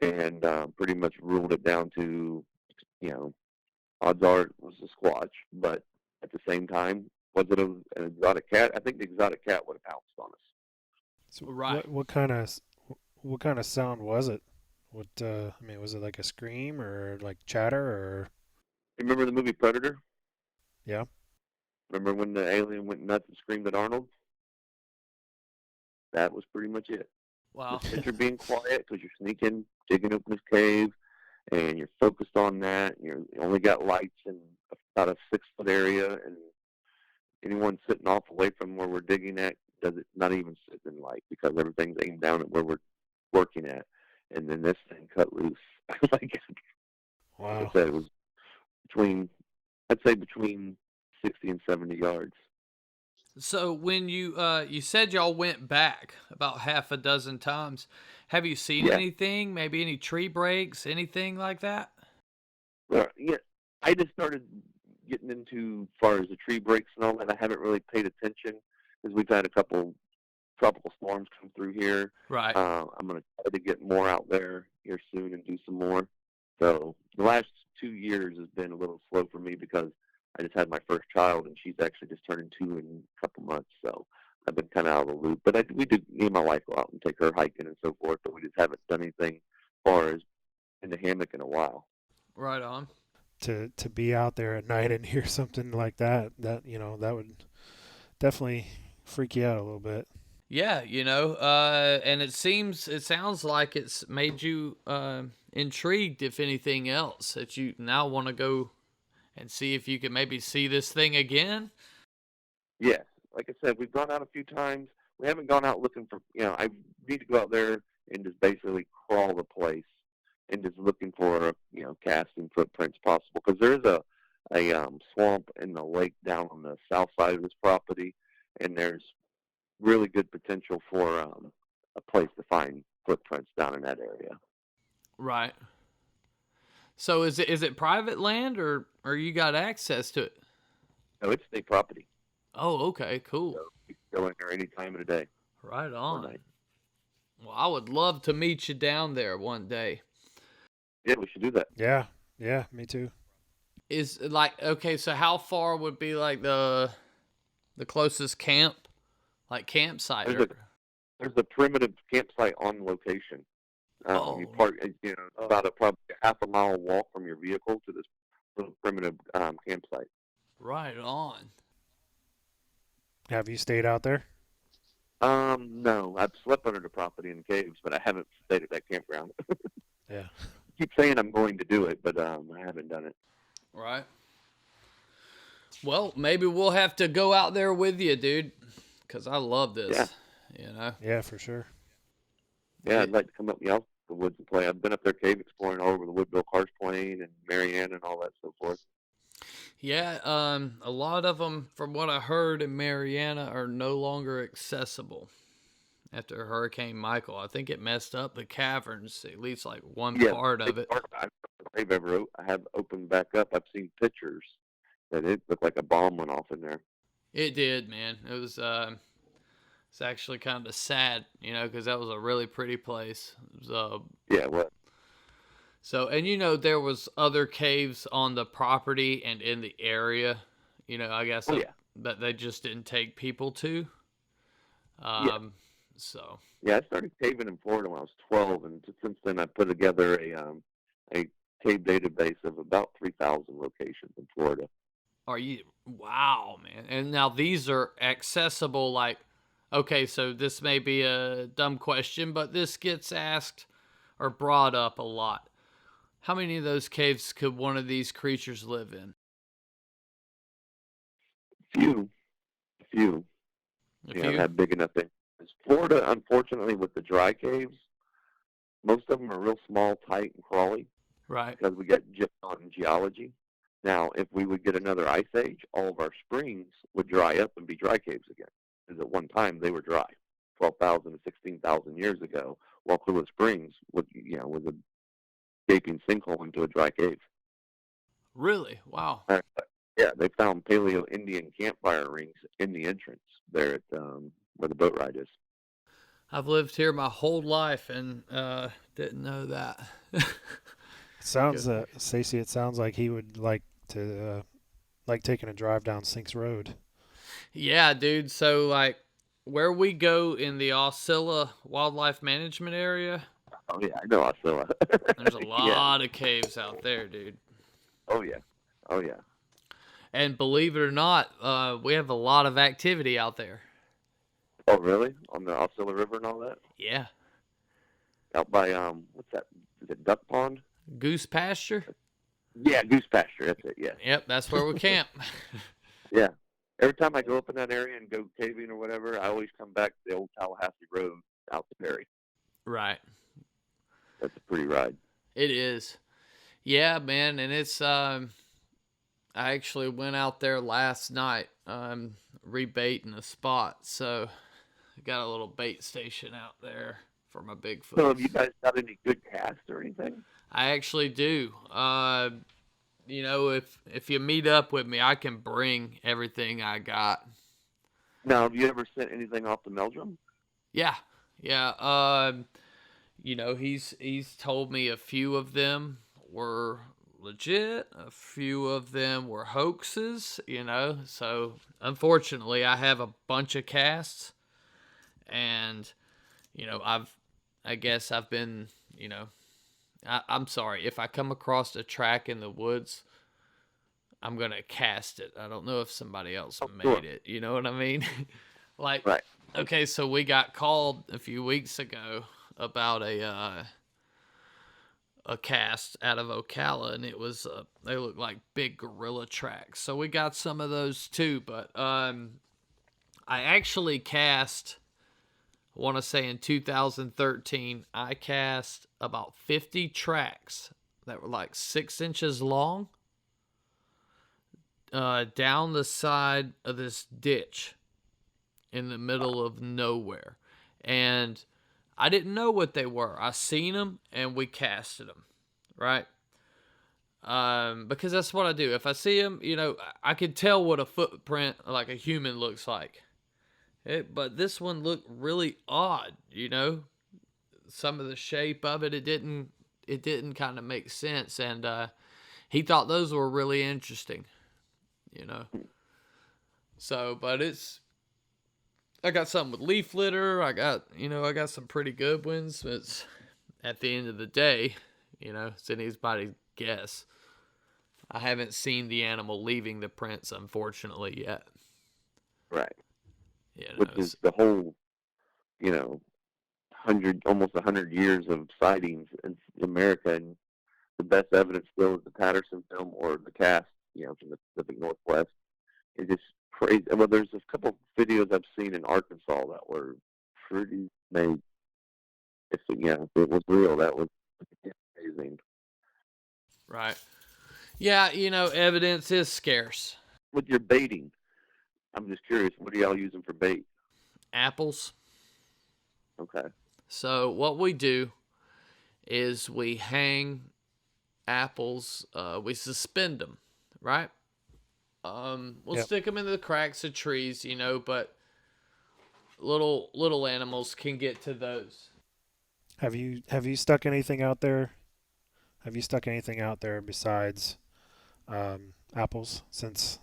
and pretty much ruled it down to, odds are it was a squatch, but at the same time, was it an exotic cat? I think the exotic cat would have pounced on us. So Right. What kind of sound was it? Was it like a scream or like chatter or? Remember the movie Predator? Yeah. Remember when the alien went nuts and screamed at Arnold? That was pretty much it. Wow. Just picture being quiet because you're sneaking, digging open this cave, and you're focused on that. You only got lights in about a 6-foot area, and anyone sitting off away from where we're digging at does it not even sit in light because everything's aimed down at where we're working at. And then this thing cut loose. Like Wow. I said, it was between 60 and 70 yards. So when you said y'all went back about half a dozen times, have you seen Yeah. anything? Maybe any tree breaks, anything like that? Yeah, I just started getting into as far as the tree breaks and all that. I haven't really paid attention because we've had a couple tropical storms come through here. Right. I'm going to try to get more out there here soon and do some more. So the last 2 years has been a little slow for me because I just had my first child, and she's actually just turning 2 in a couple months. So I've been kind of out of the loop. But me and my wife go out and take her hiking and so forth, but we just haven't done anything as far as in the hammock in a while. Right on. To be out there at night and hear something like that that would definitely freak you out a little bit. Yeah, and it sounds like it's made you intrigued, if anything else, that you now want to go and see if you can maybe see this thing again. Yes. Like I said, we've gone out a few times. We haven't gone out looking for, I need to go out there and just basically crawl the place and just looking for, casting footprints possible. Because there is a swamp in the lake down on the south side of this property, and there's really good potential for a place to find footprints down in that area. Right. So is it private land or you got access to it? No, it's state property. Oh, okay, cool. So you can go in there any time of the day. Right or on. night. Well, I would love to meet you down there one day. Yeah, we should do that. Yeah, me too. Is like, okay, so how far would be like the closest campsite? There's a primitive campsite on location. You park, about probably a half a mile walk from your vehicle to this little primitive campsite. Right on. Have you stayed out there? No, I've slept under the property in the caves, but I haven't stayed at that campground. Yeah. keep saying I'm going to do it, but I haven't done it. Right. Well, maybe we'll have to go out there with you, dude, because I love this. Yeah. You know? Yeah, for sure. Yeah, I'd like to come up in the woods and play. I've been up there cave exploring all over the Woodville Karst Plain and Marianna and all that so forth. Yeah, a lot of them, from what I heard in Marianna, are no longer accessible after Hurricane Michael. I think it messed up the caverns, at least like one part of it. I have opened back up. I've seen pictures that it looked like a bomb went off in there. It did, man. It was it's actually kind of sad, you know, because that was a really pretty place. It was, yeah, what? So, and you know, there was other caves on the property and in the area, you know, I guess that they just didn't take people to. So. Yeah, I started caving in Florida when I was 12, and since then I put together a cave database of about 3,000 locations in Florida. Are you? Wow, man. And now these are accessible, like, okay, so this may be a dumb question, but this gets asked or brought up a lot. How many of those caves could one of these creatures live in? Few. Yeah, not big enough thing. Florida, unfortunately, with the dry caves, most of them are real small, tight, and crawly. Right. Because we got on geology. Now, if we would get another ice age, all of our springs would dry up and be dry caves again. Because at one time they were dry, 12,000 to 16,000 years ago. Walkula Springs was a gaping sinkhole into a dry cave. Really? Wow. Yeah, they found Paleo-Indian campfire rings in the entrance there at where the boat ride is. I've lived here my whole life and didn't know that. Sounds, Stacy, it sounds like he would like to, like taking a drive down Sinks Road. Yeah, dude. So, like, where we go in the Osceola Wildlife Management Area. Oh, yeah, I know Osceola. There's a lot of caves out there, dude. Oh, yeah. And believe it or not, we have a lot of activity out there. Oh, really? On the Osceola River and all that? Yeah. Out by, what's that? Is it Duck Pond? Goose Pasture? Yeah, Goose Pasture. That's it, yeah. Yep, that's where we camp. Yeah. Every time I go up in that area and go caving or whatever, I always come back to the old Tallahassee Road out to Perry. Right. That's a pretty ride. It is. Yeah, man, and it's, I actually went out there last night, rebaiting a spot, so I got a little bait station out there for my Bigfoot. So have you guys got any good casts or anything? I actually do. You know, if you meet up with me, I can bring everything I got. Now, have you ever sent anything off the Meldrum? Yeah. You know, he's told me a few of them were legit, a few of them were hoaxes, you know. So, unfortunately, I have a bunch of casts, and, you know, I guess I've been, you know, I'm sorry, if I come across a track in the woods, I'm going to cast it. I don't know if somebody else made it. You know what I mean? Like, right. Okay, so we got called a few weeks ago about a cast out of Ocala, and it was, they look like big gorilla tracks. So we got some of those too, but I actually cast, I want to say in 2013, I cast about 50 tracks that were like 6 inches long down the side of this ditch in the middle of nowhere. And I didn't know what they were. I seen them and we casted them, right? Because that's what I do. If I see them, you know, I can tell what a footprint like a human looks like. But this one looked really odd, you know. Some of the shape of it, it didn't kind of make sense, and he thought those were really interesting, you know. So, but I got something with leaf litter. I got some pretty good ones. It's at the end of the day, you know, it's anybody's guess. I haven't seen the animal leaving the prints, unfortunately, yet. Right. Yeah, which is the whole, you know, almost 100 years of sightings in America, and the best evidence still is the Patterson film or the cast, from the Pacific Northwest. It's just crazy. Well, there's a couple videos I've seen in Arkansas that were pretty amazing. If it was real, that was amazing. Right. Yeah, evidence is scarce. With your baiting, I'm just curious, what are y'all using for bait? Apples. Okay. So what we do is we hang apples, we suspend them, right? We'll stick them into the cracks of trees, but little animals can get to those. Have you stuck anything out there? Have you stuck anything out there besides apples? Since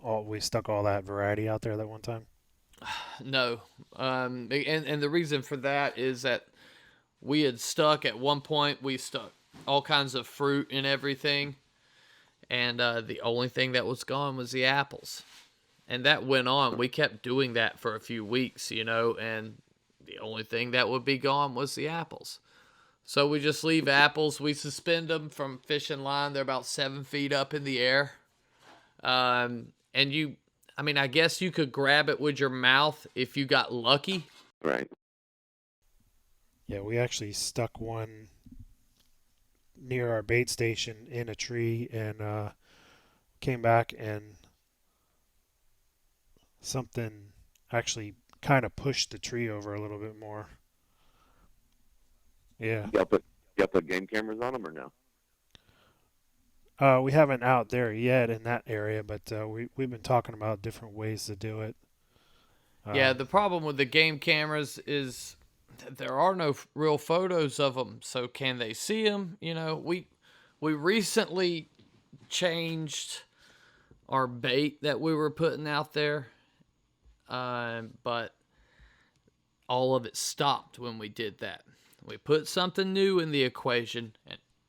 we stuck all that variety out there that one time. No, and the reason for that is that we had stuck at one point. We stuck all kinds of fruit and everything, and the only thing that was gone was the apples, and that went on. We kept doing that for a few weeks, and the only thing that would be gone was the apples. So we just leave apples. We suspend them from fishing line. They're about 7 feet up in the air. And I guess you could grab it with your mouth if you got lucky. Right. Yeah, we actually stuck one near our bait station in a tree and came back and something actually kind of pushed the tree over a little bit more. Yeah. Y'all put game cameras on them or no? We haven't out there yet in that area, but we've been talking about different ways to do it. Yeah, the problem with the game cameras is there are no real photos of them, so can they see them? We recently changed our bait that we were putting out there, but all of it stopped when we did that. We put something new in the equation,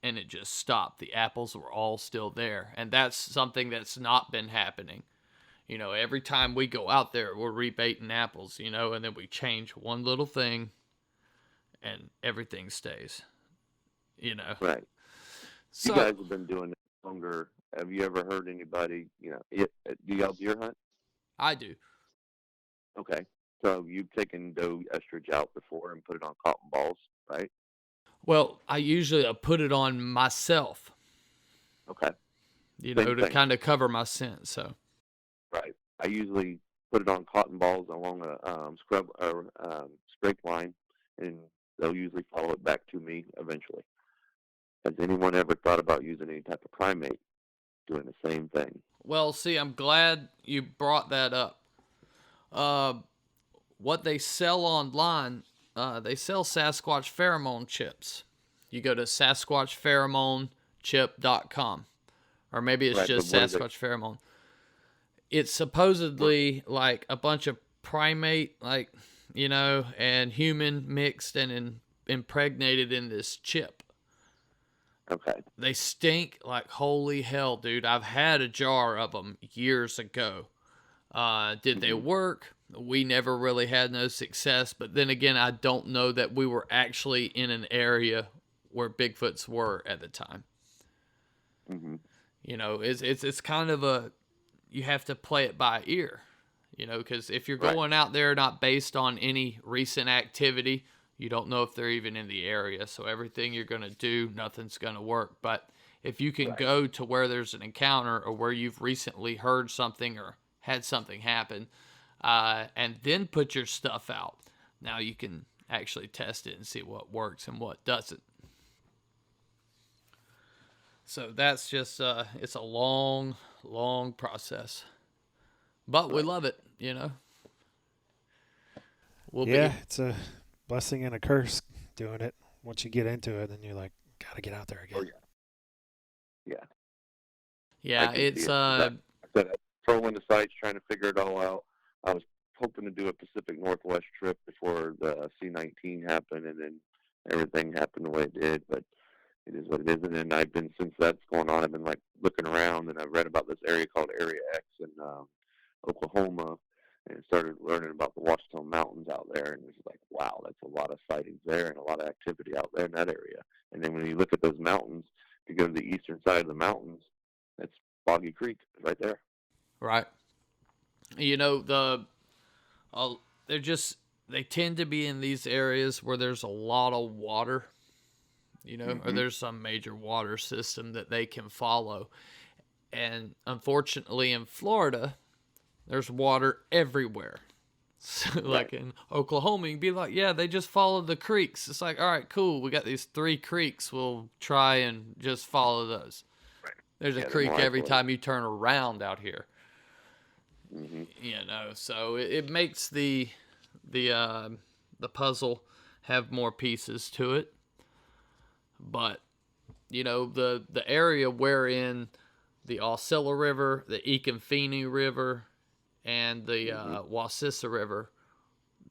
and it just stopped. The apples were all still there, and that's something that's not been happening. Every time we go out there, we're rebaiting apples, and then we change one little thing, and everything stays, Right. So, you guys have been doing it longer. Have you ever heard anybody, do y'all deer hunt? I do. Okay. So you've taken doe estrich out before and put it on cotton balls, right? Well, I usually put it on myself, Okay. to thing. kind of cover my scent, so. Right. I usually put it on cotton balls along a scrub or scrape line, and they'll usually follow it back to me eventually. Has anyone ever thought about using any type of primate doing the same thing? Well, see, I'm glad you brought that up. What they sell online, they sell Sasquatch pheromone chips. You go to SasquatchPheromoneChip.com, or maybe it's just Sasquatch pheromone. It's supposedly like a bunch of primate, and human mixed and impregnated in this chip. Okay. They stink like holy hell, dude. I've had a jar of them years ago. Did they work? We never really had no success. But then again, I don't know that we were actually in an area where Bigfoots were at the time. Mm-hmm. It's kind of you have to play it by ear, because if you're going out there not based on any recent activity, you don't know if they're even in the area. So everything you're going to do, nothing's going to work. But if you can go to where there's an encounter or where you've recently heard something or had something happen, and then put your stuff out, now you can actually test it and see what works and what doesn't. So that's just, it's a long, long process. But we love it, It's a blessing and a curse doing it. Once you get into it, then you're like, gotta get out there again. Oh, yeah. Yeah, it's I said, trolling the sites, trying to figure it all out. I was hoping to do a Pacific Northwest trip before the C-19 happened, and then everything happened the way it did. But it is what it is. And then I've been, since that's going on, I've been like looking around, and I've read about this area called Area X in Oklahoma, and started learning about the Washington Mountains out there, and it was like, wow, that's a lot of sightings there and a lot of activity out there in that area. And then when you look at those mountains, you go to the eastern side of the mountains, that's Boggy Creek right there. Right. You know, they tend to be in these areas where there's a lot of water, you know, or there's some major water system that they can follow. And unfortunately in Florida, there's water everywhere. So like in Oklahoma, you can be like, yeah, they just follow the creeks. It's like, all right, cool. We got these 3 creeks. We'll try and just follow those. Right. There's a creek every time you turn around out here. You know, so it makes the puzzle have more pieces to it. But, you know, the area wherein the Osceola River, the Econfini River, and the Wassissa River,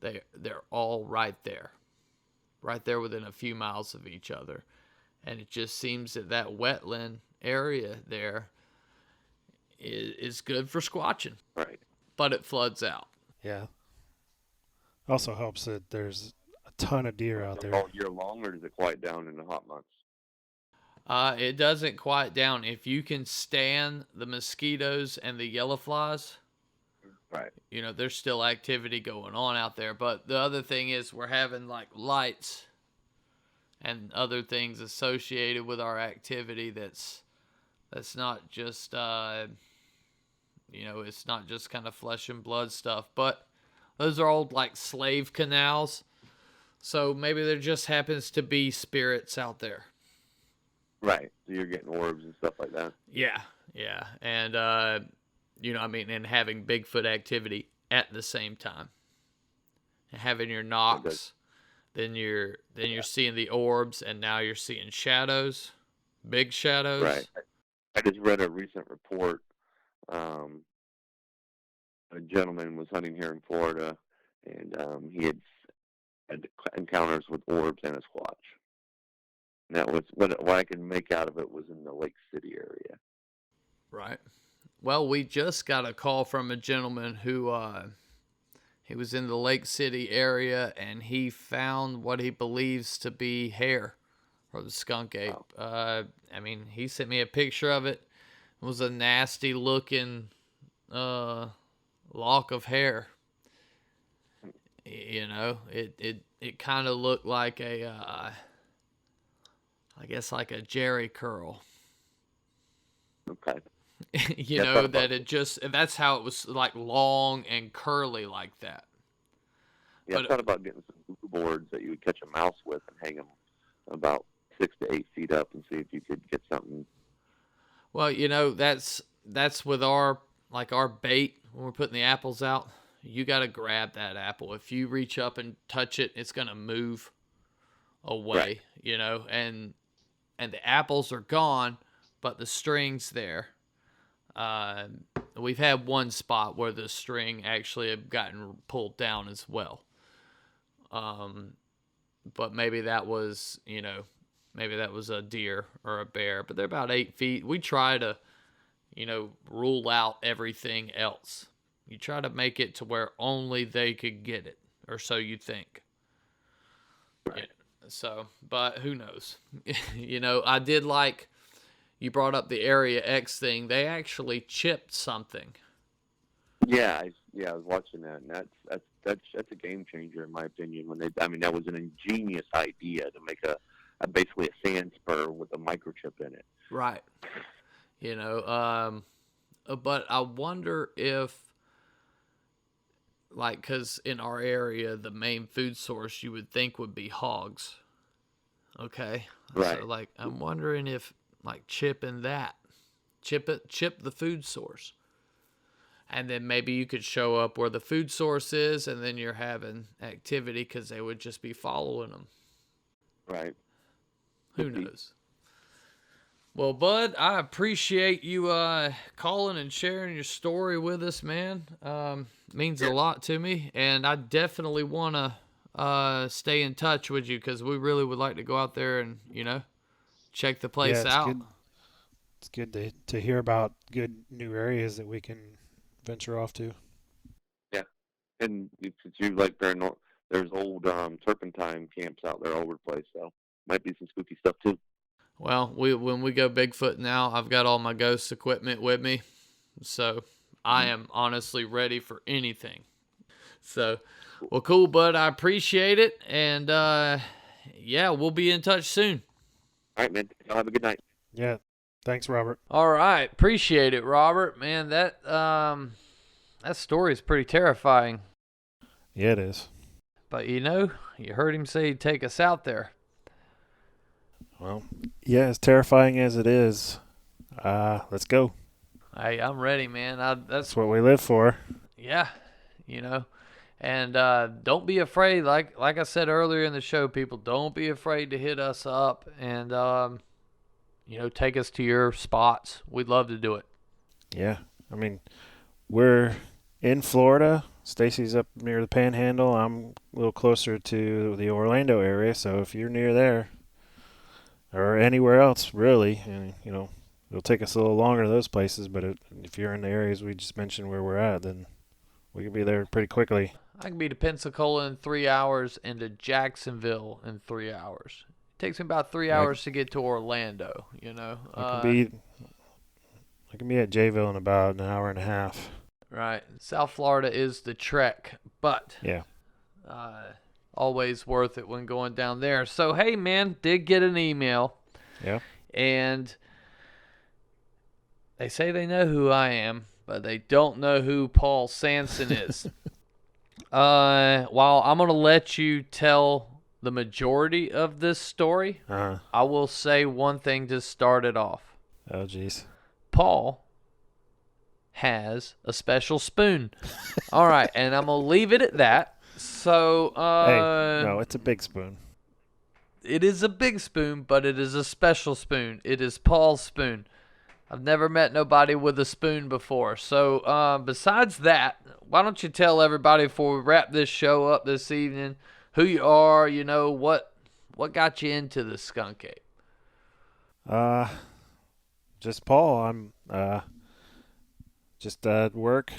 they're all right there within a few miles of each other. And it just seems that wetland area there is good for squatching. Right. But it floods out. Yeah. Also helps that there's a ton of deer out there. All year long, or does it quiet down in the hot months? It doesn't quiet down. If you can stand the mosquitoes and the yellow flies, right, you know, there's still activity going on out there. But the other thing is we're having like lights and other things associated with our activity that's not just, you know, it's not just kind of flesh and blood stuff. But those are old like slave canals. So maybe there just happens to be spirits out there. Right. So you're getting orbs and stuff like that. Yeah. And, you know, I mean, and having Bigfoot activity at the same time. And having your knocks, then you're seeing the orbs, and now you're seeing shadows, big shadows. Right. I just read a recent report. A gentleman was hunting here in Florida, and he had encounters with orbs and a squatch. And that was what I could make out of it was in the Lake City area. Right. Well, we just got a call from a gentleman who he was in the Lake City area, and he found what he believes to be hair or the skunk ape. Wow. I mean, he sent me a picture of it. It was a nasty looking lock of hair. You know, it kind of looked like a I guess like a Jerry curl. Okay. You know, that that's how it was, like long and curly like that. Yeah, but I thought about getting some glue boards that you would catch a mouse with and hang them about 6 to 8 feet up and see if you could get something. Well, you know, that's with our bait when we're putting the apples out. You got to grab that apple. If you reach up and touch it, it's going to move away, right. You know, and the apples are gone, but the string's there. We've had one spot where the string actually had gotten pulled down as well. But maybe that was, you know, maybe that was a deer or a bear, but they're about 8 feet. We try to, you know, rule out everything else. You try to make it to where only they could get it, or so you think. Right. Yeah, so, but who knows? You know, I did like, you brought up the Area X thing. They actually chipped something. Yeah, I was watching that, and that's a game changer in my opinion. That was an ingenious idea to make a basically a sand spur with a microchip in it. Right. You know, but I wonder if, like, because in our area, the main food source you would think would be hogs. Okay. Right. So, like, I'm wondering if, like, chip the food source. And then maybe you could show up where the food source is, and then you're having activity because they would just be following them. Right. Who knows? Well, Bud, I appreciate you calling and sharing your story with us, man. Means a lot to me, and I definitely want to stay in touch with you because we really would like to go out there and, you know, check the place out. Good. It's good to hear about good new areas that we can venture off to. Yeah, and since you like paranormal, there's old turpentine camps out there all over the place, so might be some spooky stuff too. Well, when we go Bigfoot now, I've got all my ghost equipment with me, so I am honestly ready for anything. So, well, cool, bud. I appreciate it, and yeah, we'll be in touch soon. All right, man. Y'all have a good night. Yeah. Thanks, Robert. All right, appreciate it, Robert. Man, that story is pretty terrifying. Yeah, it is. But you know, you heard him say he'd take us out there. Well, yeah, as terrifying as it is, let's go. Hey, I'm ready, man. That's what we live for. Yeah, you know. And don't be afraid, like I said earlier in the show, people, don't be afraid to hit us up and, you know, take us to your spots. We'd love to do it. Yeah. I mean, we're in Florida. Stacy's up near the Panhandle. I'm a little closer to the Orlando area, so if you're near there, or anywhere else, really, and, you know, it'll take us a little longer to those places, but if you're in the areas we just mentioned where we're at, then we can be there pretty quickly. I can be to Pensacola in 3 hours and to Jacksonville in 3 hours. It takes me about 3 hours to get to Orlando, you know. I can be at Jayville in about an hour and a half. Right. South Florida is the trek, but yeah, always worth it when going down there. So, hey, man, did get an email. Yeah. And they say they know who I am, but they don't know who Paul Sanson is. While I'm going to let you tell the majority of this story, I will say one thing to start it off. Oh, jeez. Paul has a special spoon. All right, and I'm going to leave it at that. So, hey, no, it's a big spoon. It is a big spoon, but it is a special spoon. It is Paul's spoon. I've never met nobody with a spoon before. So, besides that, why don't you tell everybody before we wrap this show up this evening who you are, you know, what got you into the Skunk Ape? Just Paul. I'm just work,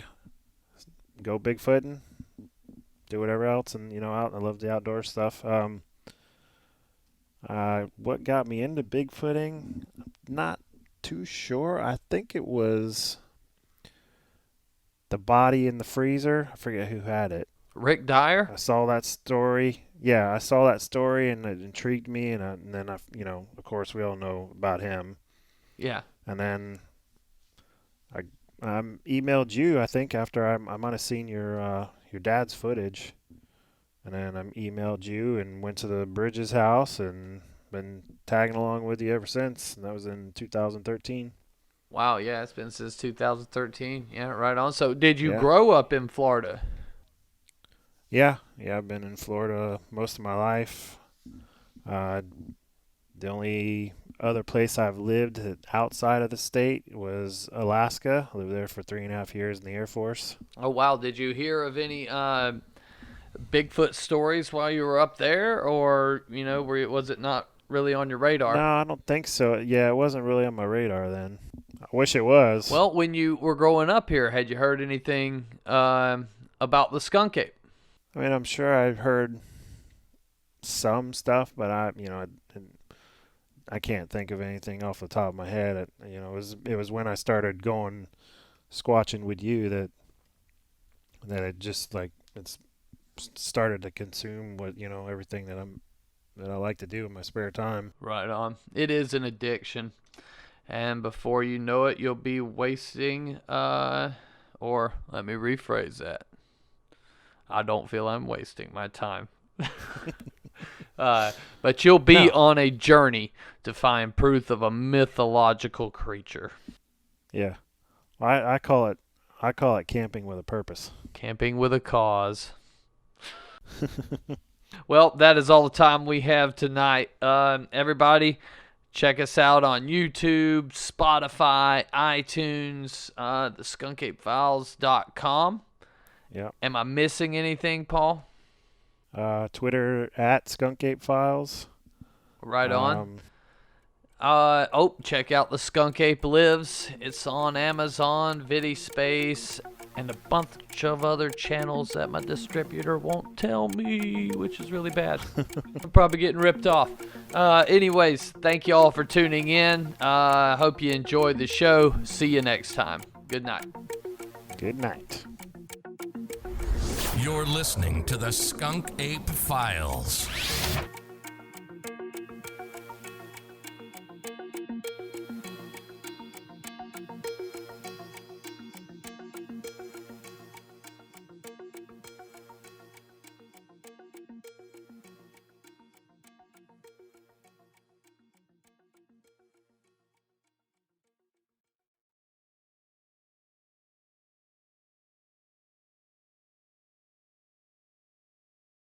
go Bigfooting, do whatever else, and, you know, I love the outdoor stuff. What got me into Bigfooting? Not too sure. I think it was the body in the freezer. I forget who had it. Rick Dyer? I saw that story. Yeah, I saw that story and it intrigued me, and then I, you know, of course we all know about him. Yeah. And then I emailed you, I think, after I might have seen your dad's footage. And then I emailed you and went to the Bridges house and been tagging along with you ever since. And that was in 2013. Wow, yeah, it's been since 2013. Yeah, right on. So did you grow up in Florida? Yeah, I've been in Florida most of my life. The only other place I've lived outside of the state was Alaska. I lived there for 3.5 years in the Air Force. Oh, wow. Did you hear of any Bigfoot stories while you were up there? Or, you know, was it not really on your radar? No, I don't think so. Yeah, it wasn't really on my radar then. I wish it was. Well, when you were growing up here, had you heard anything about the skunk ape? I mean, I'm sure I've heard some stuff, but I can't think of anything off the top of my head. It was when I started going squatching with you that it just it's started to consume everything that I like to do in my spare time. Right on. It is an addiction, and before you know it, you'll be wasting. Or let me rephrase that. I don't feel I'm wasting my time. But you'll be on a journey to find proof of a mythological creature. Yeah. I call it camping with a purpose. Camping with a cause. Well, that is all the time we have tonight. Everybody, check us out on YouTube, Spotify, iTunes, the SkunkApeFiles.com. Yeah. Am I missing anything, Paul? Twitter at Skunk Ape Files. Right on. Check out The Skunk Ape Lives. It's on Amazon, VidiSpace, and a bunch of other channels that my distributor won't tell me, which is really bad. I'm probably getting ripped off. Anyways, thank you all for tuning in. Hope you enjoyed the show. See you next time. Good night. Good night. You're listening to the Skunk Ape Files.